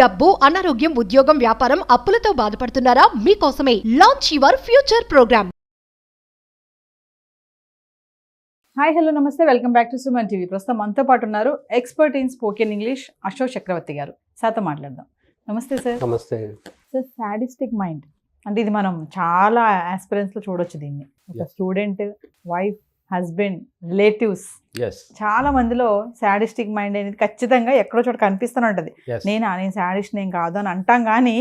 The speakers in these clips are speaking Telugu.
డబ్బు, అనారోగ్యం, ఉద్యోగం, వ్యాపారం, అప్పులతో బాధపడుతున్నారా? మీకోసమే launch your future program. Hi hello నమస్తే, welcome back to Suman TV. ప్రస్తుతం మనతో పాటు ఉన్నారు expert in spoken English Ashok Chakravarthi garu. సార్తో మాట్లాడదాం. నమస్తే సార్. నమస్తే సార్, సాడిస్టిక్ మైండ్ అంటే ఇది మనం చాలా ఆస్పిరెంట్స్లో చూడొచ్చు దీన్ని. ఒక student, wife, husband, relatives yes చాలా మందిలో సాడిస్టిక్ మైండ్ అనేది ఖచ్చితంగా ఎక్కడో చోట కనిపిస్తూనే ఉంటుంది. ఎస్ నేను సాడిస్ట్ నేను కాదు అని అంటాం, కానీ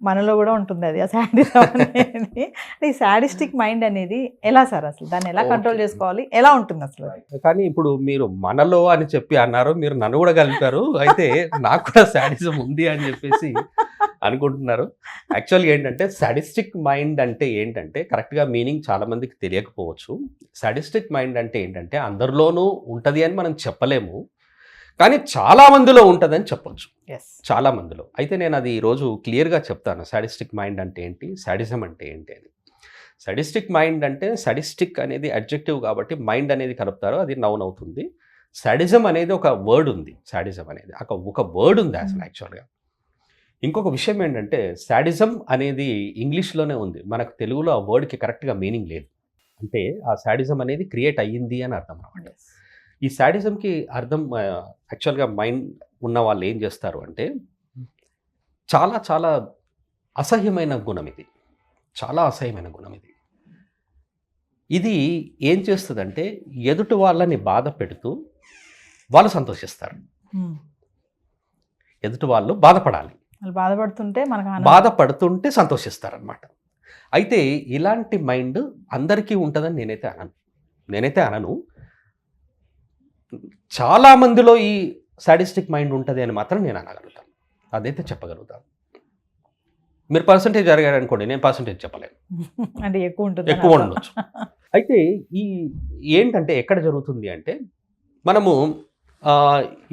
మనలో కూడా ఉంటుంది అది ఆ సాడిజం అనేది. ఈ సాడిస్టిక్ మైండ్ అనేది ఎలా సార్, అసలు దాన్ని ఎలా కంట్రోల్ చేసుకోవాలి, ఎలా ఉంటుంది అసలు? కానీ ఇప్పుడు మీరు మనలో అని చెప్పి అన్నారు, మీరు నన్ను కూడా కలిపారు. అయితే నాకు కూడా సాడిజం ఉంది అని చెప్పేసి అనుకుంటున్నారు. యాక్చువల్గా ఏంటంటే సాడిస్టిక్ మైండ్ అంటే ఏంటంటే కరెక్ట్గా మీనింగ్ చాలా మందికి తెలియకపోవచ్చు. సాడిస్టిక్ మైండ్ అంటే ఏంటంటే అందరిలోనూ ఉంటుంది అని మనం చెప్పలేము, కానీ చాలా మందిలో ఉంటుందని చెప్పొచ్చు, చాలా మందిలో. అయితే నేను అది ఈరోజు క్లియర్గా చెప్తాను. సాడిస్టిక్ మైండ్ అంటే ఏంటి, సాడిజం అంటే ఏంటి అని. సాడిస్టిక్ మైండ్ అంటే, సాడిస్టిక్ అనేది అడ్జెక్టివ్ కాబట్టి మైండ్ అనేది కలుపుతారు, అది నౌన్ అవుతుంది. సాడిజం అనేది ఒక వర్డ్ ఉంది. సాడిజం అనేది ఒక వర్డ్ ఉంది అసలు యాక్చువల్గా. ఇంకొక విషయం ఏంటంటే సాడిజం అనేది ఇంగ్లీష్లోనే ఉంది, మనకు తెలుగులో ఆ వర్డ్కి కరెక్ట్గా మీనింగ్ లేదు. అంటే ఆ సాడిజం అనేది క్రియేట్ అయ్యింది అని అర్థం అన్నమాట. ఈ సాడిజంకి అర్థం యాక్చువల్గా మైండ్ ఉన్న వాళ్ళు ఏం చేస్తారు అంటే, చాలా చాలా అసహ్యమైన గుణం ఇది, చాలా అసహ్యమైన గుణం ఇది. ఇది ఏం చేస్తుందంటే ఎదుటి వాళ్ళని బాధ పెడుతూ వాళ్ళు సంతోషిస్తారు. ఎదుటి వాళ్ళు బాధపడాలి, బాధపడుతుంటే మనకు బాధపడుతుంటే సంతోషిస్తారనమాట. అయితే ఇలాంటి మైండ్ అందరికీ ఉంటుందని నేనైతే అనను. చాలా మందిలో ఈ సాడిస్టిక్ మైండ్ ఉంటుంది అని మాత్రం నేను అనగలుగుతాను, అదైతే చెప్పగలుగుతాను. మీరు పర్సంటేజ్ అడిగారు అనుకోండి, నేను పర్సంటేజ్ చెప్పలేను, అంటే ఎక్కువ ఉండొచ్చు. అయితే ఈ ఏంటంటే ఎక్కడ జరుగుతుంది అంటే, మనము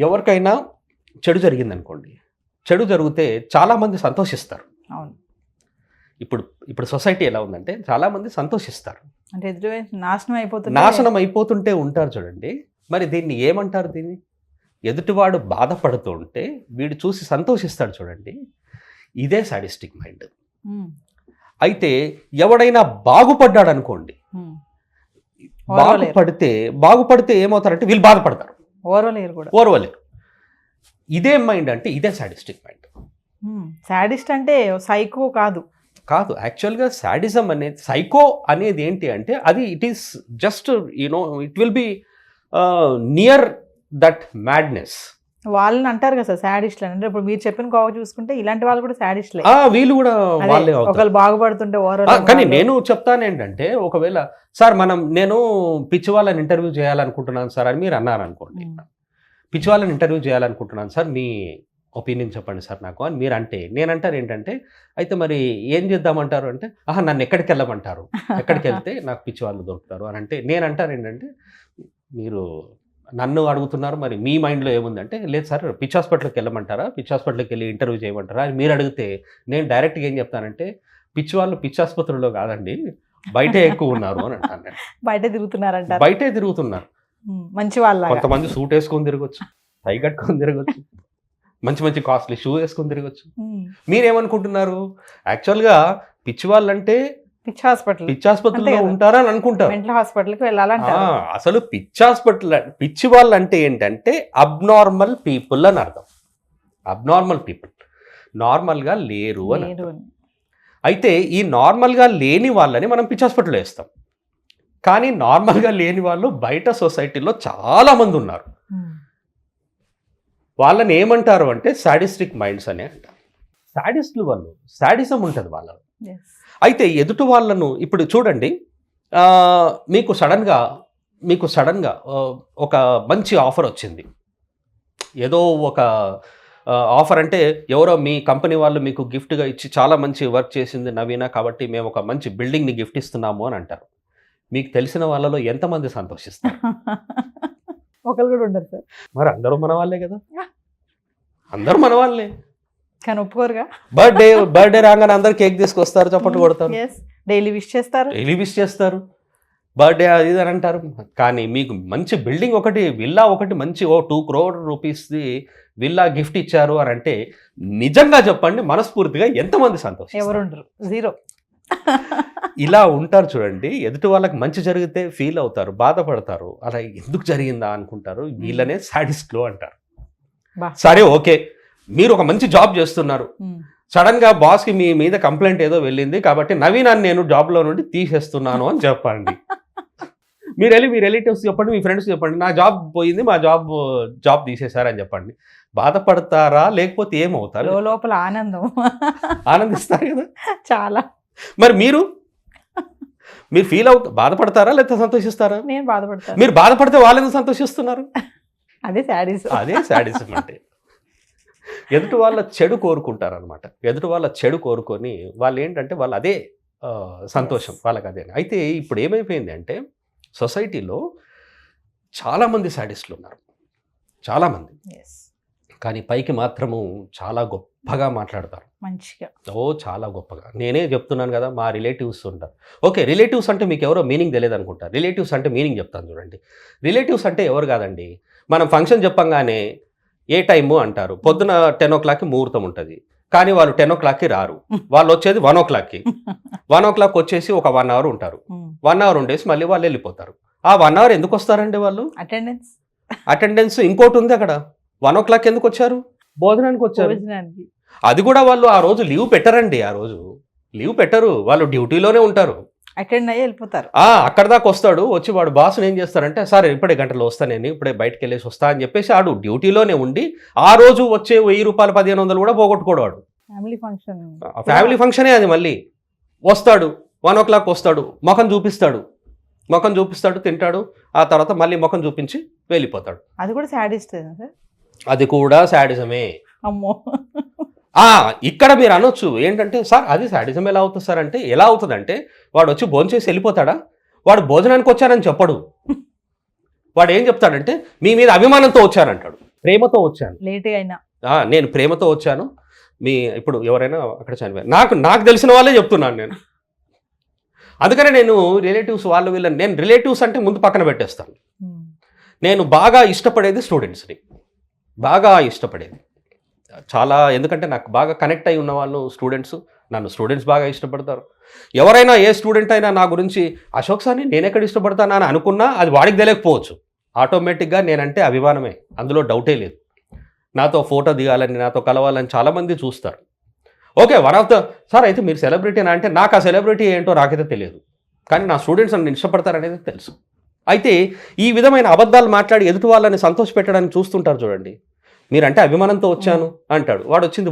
ఎవరికైనా చెడు జరిగిందనుకోండి, చెడు జరిగితే చాలామంది సంతోషిస్తారు. అవును. ఇప్పుడు సొసైటీ ఎలా ఉందంటే చాలామంది సంతోషిస్తారు, అంటే నాశనం అయిపోతుంటే ఉంటారు చూడండి. మరి దీన్ని ఏమంటారు? దీన్ని ఎదుటివాడు బాధపడుతూ ఉంటే వీడు చూసి సంతోషిస్తాడు చూడండి, ఇదే సాడిస్టిక్ మైండ్. అయితే ఎవడైనా బాగుపడ్డాడు అనుకోండి, బాగుపడితే ఏమవుతారంటే వీళ్ళు బాధపడతారు, ఓర్వలేరు. ఇదే మైండ్ అంటే ఇదే సాడిస్టిక్ మైండ్. సాడిస్ట్ అంటే సైకో కాదు యాక్చువల్గా సాడిజం అనేది, సైకో అనేది ఏంటి అంటే అది it is just it will be near that madness. వాళ్ళని అంటారు కదా సాడిస్ట్ అంటే. ఇప్పుడు మీరు చెప్పిన కోవ చూసుకుంటే ఇలాంటి వాళ్ళు కూడా సాడిస్ట్లే, వీళ్ళు కూడా వాళ్ళే అవుతారు. ఒకళ్ళు బాగుపడుతుంటే కానీ నేను చెప్తాను ఏంటంటే, ఒకవేళ సార్ నేను పిచ్చి వాళ్ళని ఇంటర్వ్యూ చేయాలనుకుంటున్నాను సార్ అని మీరు అన్నారనుకోండి, పిచ్చి వాళ్ళని ఇంటర్వ్యూ చేయాలనుకుంటున్నాను సార్, మీ ఒపీనియన్ చెప్పండి సార్ నాకు అని మీరు అంటే, నేనంటారు ఏంటంటే, అయితే మరి ఏం చేద్దామంటారు అంటే, నన్ను ఎక్కడికి వెళ్ళమంటారు, ఎక్కడికి వెళ్తే నాకు పిచ్చి వాళ్ళు దొరుకుతారు అని అంటే, నేనంటారు ఏంటంటే, మీరు నన్ను అడుగుతున్నారు, మరి మీ మైండ్లో ఏముందంటే, లేదు సార్ పిచ్చి హాస్పిటల్కి వెళ్ళమంటారా, పిచ్చి హాస్పిటల్కి వెళ్ళి ఇంటర్వ్యూ చేయమంటారా అని మీరు అడిగితే, నేను డైరెక్ట్గా ఏం చెప్తానంటే, పిచ్చి వాళ్ళు పిచ్చి ఆసుపత్రిలో కాదండి, బయటే ఎక్కువ ఉన్నారు అని అంటాను. బయటే తిరుగుతున్నారు మంచి వాళ్ళు. కొంతమంది సూట్ వేసుకొని తిరగచ్చు, టై కట్టుకొని తిరగచ్చు, మంచి కాస్ట్లీ షూ వేసుకొని తిరగచ్చు. మీరేమనుకుంటున్నారు? యాక్చువల్గా పిచ్చి వాళ్ళంటే పిచ్చి హాస్పిటల్లో ఉంటారా అని అనుకుంటారు, మెంటల్ హాస్పిటల్కి వెళ్ళాలంటారు. అసలు పిచ్చి వాళ్ళు అంటే ఏంటంటే అబ్నార్మల్ పీపుల్ అని అర్థం. అబ్నార్మల్ పీపుల్, నార్మల్గా లేరు అని అర్థం. అయితే ఈ నార్మల్గా లేని వాళ్ళని మనం పిచ్చి హాస్పిటల్లో వేస్తాం, కానీ నార్మల్గా లేని వాళ్ళు బయట సొసైటీలో చాలా మంది ఉన్నారు. వాళ్ళని ఏమంటారు అంటే సాడిస్టిక్ మైండ్స్ అనే అంటారు. సాడిస్టులు వాళ్ళు, సాడిజం ఉంటుంది వాళ్ళలో. అయితే ఎదుటి వాళ్ళను ఇప్పుడు చూడండి, మీకు సడన్గా ఒక మంచి ఆఫర్ వచ్చింది. ఏదో ఒక ఆఫర్ అంటే ఎవరో మీ కంపెనీ వాళ్ళు మీకు గిఫ్ట్గా ఇచ్చి, చాలా మంచి వర్క్ చేసింది నవీన కాబట్టి మేము ఒక మంచి బిల్డింగ్ని గిఫ్ట్ ఇస్తున్నాము అని అంటారు. మీకు తెలిసిన వాళ్ళలో ఎంతమంది సంతోషిస్తారు? ఒకరు కూడా ఉండరు సార్. మరి అందరూ మన వాళ్ళే కదా, అందరూ మన వాళ్ళే, కానీ ఒప్పుకోరుగా. బర్త్డే రాగానే అందరు కేక్ తీసుకొస్తారు, చప్పట్లు కొడతారు, డైలీ విష్ చేస్తారు. బర్త్డే అది ఇది అని అంటారు. కానీ మీకు మంచి బిల్డింగ్ ఒకటి, విల్లా ఒకటి, మంచి 2 crore రూపీస్ది విల్లా గిఫ్ట్ ఇచ్చారు అని అంటే నిజంగా చెప్పండి, మనస్ఫూర్తిగా ఎంతమంది సంతోషం. ఎవరుండరు, జీరో. ఇలా ఉంటారు చూడండి. ఎదుటి వాళ్ళకి మంచి జరిగితే ఫీల్ అవుతారు, బాధపడతారు, అలా ఎందుకు జరిగిందా అనుకుంటారు. వీళ్ళనే సాడిస్ట్లు అంటారు. బా. సరే ఓకే, మీరు ఒక మంచి జాబ్ చేస్తున్నారు, సడన్ గా బాస్ కి మీ మీద కంప్లైంట్ ఏదో వెళ్ళింది కాబట్టి నవీన్ అని నేను జాబ్ లో నుండి తీసేస్తున్నాను అని చెప్పండి. మీరు వెళ్ళి మీ రిలేటివ్స్ చెప్పండి, మీ ఫ్రెండ్స్ చెప్పండి, నా జాబ్ పోయింది, మా జాబ్ తీసేశారని చెప్పండి. బాధపడతారా లేకపోతే ఏమవుతారు? లోపల ఆనందం, ఆనందిస్తారు కదా చాలా. మరి మీరు ఫీల్ బాధపడతారా లేకపోతే సంతోషిస్తారా? నేను బాధపడతాను. మీరు బాధపడితే వాళ్ళు ఎందుకు సంతోషిస్తున్నారు? అదే శాడీస్. అదే శాడిజం అంటే. ఎదుటి వాళ్ళ చెడు కోరుకుంటారు అనమాట. ఎదుటి వాళ్ళ చెడు కోరుకొని వాళ్ళు ఏంటంటే వాళ్ళు అదే సంతోషం, వాళ్ళకి అదే. అయితే ఇప్పుడు ఏమైపోయింది అంటే సొసైటీలో చాలామంది శాడిస్టులు ఉన్నారు, చాలామంది. కానీ పైకి మాత్రము చాలా గొప్పగా మాట్లాడతారు, మంచిగా, చాలా గొప్పగా. నేనే చెప్తున్నాను కదా, మా రిలేటివ్స్ ఉంటారు. ఓకే, రిలేటివ్స్ అంటే మీకు ఎవరో మీనింగ్ తెలియదు అనుకుంటారు. రిలేటివ్స్ అంటే మీనింగ్ చెప్తాను చూడండి. రిలేటివ్స్ అంటే ఎవరు కాదండి, మనం ఫంక్షన్ చెప్పంగానే ఏ టైము అంటారు. పొద్దున 10 o'clockకి ముహూర్తం ఉంటుంది, కానీ వాళ్ళు 10 o'clockకి రారు. వాళ్ళు వచ్చేది 1 o'clockకి. 1 o'clock వచ్చేసి ఒక 1 hour ఉంటారు. 1 hour ఉండేసి మళ్ళీ వాళ్ళు వెళ్ళిపోతారు. ఆ 1 hour ఎందుకు వస్తారండి వాళ్ళు? అటెండెన్స్ ఇంకోటి ఉంది అక్కడ. 1 o'clock ఎందుకు వచ్చారు? భోజనానికి వచ్చారు. అది కూడా వాళ్ళు ఆ రోజు లీవ్ పెట్టరండి. ఆ రోజు లీవ్ పెట్టరు, వాళ్ళు డ్యూటీలోనే ఉంటారు, అటెండ్ అయ్యి వెళ్ళిపోతారు. అక్కడ దాకా వస్తాడు, వచ్చి వాడు బాస్ని ఏం చేస్తారంటే, సరే ఇప్పుడే గంటలో వస్తా, నేను ఇప్పుడే బయటకు వెళ్ళేసి వస్తా అని చెప్పేసి ఆడు డ్యూటీలోనే ఉండి ఆ రోజు వచ్చే 1000 రూపాయలు 1500 కూడా పోగొట్టుకోడు వాడు. ఫ్యామిలీ ఫంక్షనే అది. మళ్ళీ వస్తాడు 1 o'clock వస్తాడు, ముఖం చూపిస్తాడు, తింటాడు, ఆ తర్వాత మళ్ళీ ముఖం చూపించి వెళ్ళిపోతాడు. అది కూడా శాడిస్ట్. అది కూడా శాడిజమే. అమ్మో. ఇక్కడ మీరు అనొచ్చు ఏంటంటే, సార్ అది శాడిజం ఎలా అవుతుంది సార్ అంటే, ఎలా అవుతుందంటే వాడు వచ్చి భోంచేసి వెళ్ళిపోతాడా, వాడు భోజనానికి వచ్చానని చెప్పడు. వాడు ఏం చెప్తాడంటే, మీ మీద అభిమానంతో వచ్చానంటాడు, ప్రేమతో వచ్చాను, లేట్ అయినా నేను ప్రేమతో వచ్చాను. ఇప్పుడు ఎవరైనా అక్కడ చనిపోయారు, నాకు తెలిసిన వాళ్ళే చెప్తున్నాను నేను. అందుకనే నేను రిలేటివ్స్ వీళ్ళని నేను రిలేటివ్స్ అంటే ముందు పక్కన పెట్టేస్తాను. నేను బాగా ఇష్టపడేది స్టూడెంట్స్ని, బాగా ఇష్టపడేది చాలా. ఎందుకంటే నాకు బాగా కనెక్ట్ అయి ఉన్న వాళ్ళు స్టూడెంట్స్, నన్ను స్టూడెంట్స్ బాగా ఇష్టపడతారు. ఎవరైనా ఏ స్టూడెంట్ అయినా నా గురించి అశోక్ సార్ని నేను ఎక్కడ ఇష్టపడతానా అని అనుకున్నా అది వాడికి తెలియకపోవచ్చు. ఆటోమేటిక్గా నేనంటే అభిమానమే, అందులో డౌటే లేదు. నాతో ఫోటో దిగాలని, నాతో కలవాలని చాలామంది చూస్తారు. ఓకే, సార్ అయితే మీరు సెలబ్రిటీనా అంటే, నాకు ఆ సెలబ్రిటీ ఏంటో నాకైతే తెలియదు, కానీ నా స్టూడెంట్స్ నన్ను ఇష్టపడతారనేది తెలుసు. అయితే ఈ విధమైన అబద్ధాలు మాట్లాడి ఎదుటి వాళ్ళని సంతోషపెట్టడానికి చూస్తుంటారు చూడండి. మీరంటే అభిమానంతో వచ్చాను అంటాడు, వాడు వచ్చింది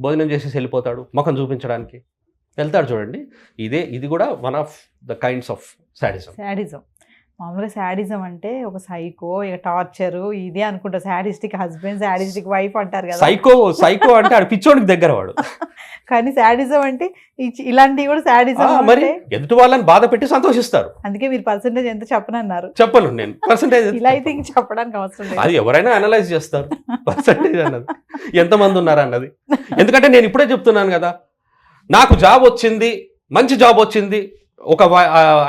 భోజనం చేసేసి వెళ్ళిపోతాడు, ముఖం చూపించడానికి వెళ్తాడు చూడండి. ఇది కూడా one of the kinds of sadism. మామూలుగా శాడిజం అంటే ఒక సైకో, ఇక టార్చరు ఇదే అనుకుంటా. శాడిస్టిక్ హస్బెండ్, శాడిస్టిక్ వైఫ్ అంటారు కదా. సైకో అంటే ఆడు పిచ్చోడికి దగ్గర వాడు. కానీ శాడిజం అంటే ఇలాంటివి కూడా శాడిజం. మరి ఎదుటి వాళ్ళని బాధ పెట్టి సంతోషిస్తారు. అందుకే మీరు పర్సెంటేజ్ ఎంత చెప్పనన్నారు. చెప్పను నేను పర్సెంటేజ్. ఇలా అయితే ఇంక చెప్పడానికి అవసరం లేదు, అది ఎవరైనా అనలైజ్ చేస్తారు పర్సెంటేజ్ అన్నది, ఎంతమంది ఉన్నారు అన్నది. ఎందుకంటే నేను ఇప్పుడే చెప్తున్నాను కదా, నాకు జాబ్ వచ్చింది, మంచి జాబ్ వచ్చింది, ఒక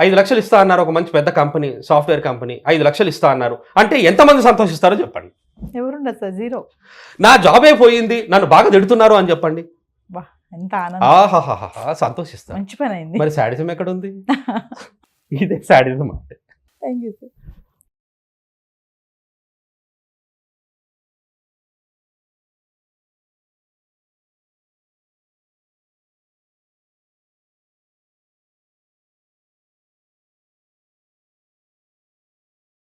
5 లక్షలు ఇస్తా అన్నారు, ఒక మంచి పెద్ద కంపెనీ, సాఫ్ట్వేర్ కంపెనీ 5 లక్షలు ఇస్తా అన్నారు అంటే ఎంతమంది సంతోషిస్తారో చెప్పండి. ఎవరుండదు సార్, జీరో. నా జాబే పోయింది, నన్ను బాగా తిడుతున్నారు అని చెప్పండి, ఎంత ఆనందం, సంతోషిస్తారు. మంచి పని అయింది. మరి శాడిజం ఎక్కడ ఉంది? ఇదే శాడిజం అంటే. Thank you sir.